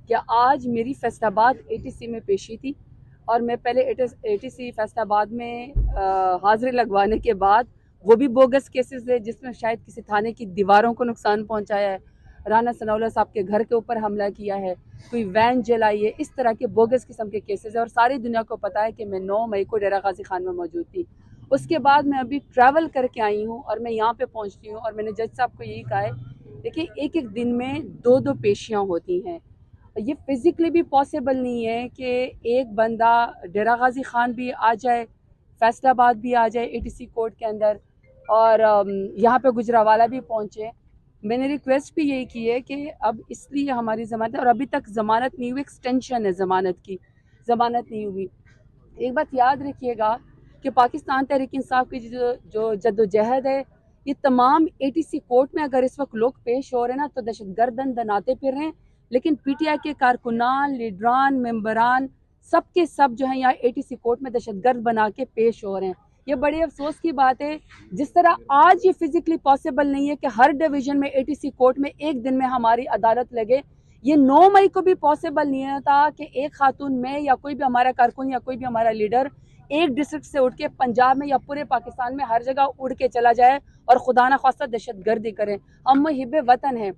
کہ آج میری فیصل آباد ATC میں پیشی تھی، اور میں پہلے ATC فیصل آباد میں حاضری لگوانے کے بعد وہ بھی بوگس کیسز ہے جس میں شاید کسی تھانے کی دیواروں کو نقصان پہنچایا ہے، رانا ثناء اللہ صاحب کے گھر کے اوپر حملہ کیا ہے، کوئی وین جلائی ہے، اس طرح کے بوگس قسم کے کیسز ہیں، اور ساری دنیا کو پتہ ہے کہ میں 9 مئی کو ڈیرہ غازی خان میں موجود تھی۔ اس کے بعد میں ابھی ٹریول کر کے آئی ہوں اور میں یہاں پہ پہنچتی ہوں، اور میں نے جج صاحب کو یہی کہا ہے، دیکھیں ایک ایک دن میں 2 پیشیاں ہوتی ہیں، یہ فزیکلی بھی پاسبل نہیں ہے کہ ایک بندہ ڈیرہ غازی خان بھی آ جائے، فیصل آباد بھی آ جائے ATC کورٹ کے اندر، اور یہاں پہ گجرانوالہ بھی پہنچے۔ میں نے ریکویسٹ بھی یہی کی ہے کہ اب اس لیے ہماری ضمانت ہے، اور ابھی تک ضمانت نہیں ہوئی، ایکسٹینشن ہے ضمانت کی، ضمانت نہیں ہوئی۔ ایک بات یاد رکھیے گا کہ پاکستان تحریک انصاف کی جو جدوجہد ہے، یہ تمام ATC کورٹ میں اگر اس وقت لوگ پیش ہو رہے ہیں نا تو دہشت گردن دناتے پھر رہے ہیں، لیکن PTI کے کارکنان، لیڈران، ممبران سب کے سب جو ہیں یہاں ATC کورٹ میں دہشت گرد بنا کے پیش ہو رہے ہیں۔ یہ بڑے افسوس کی بات ہے، جس طرح آج یہ فزیکلی پاسبل نہیں ہے کہ ہر ڈویژن میں ATC کورٹ میں ایک دن میں ہماری عدالت لگے، یہ 9 مئی کو بھی پاسبل نہیں تھا کہ ایک خاتون میں یا کوئی بھی ہمارا کارکن یا کوئی بھی ہمارا لیڈر ایک ڈسٹرکٹ سے اٹھ کے پنجاب میں یا پورے پاکستان میں ہر جگہ اڑ کے چلا جائے اور خدا نخواستہ دہشت گردی کریں۔ ہم محب وطن ہیں،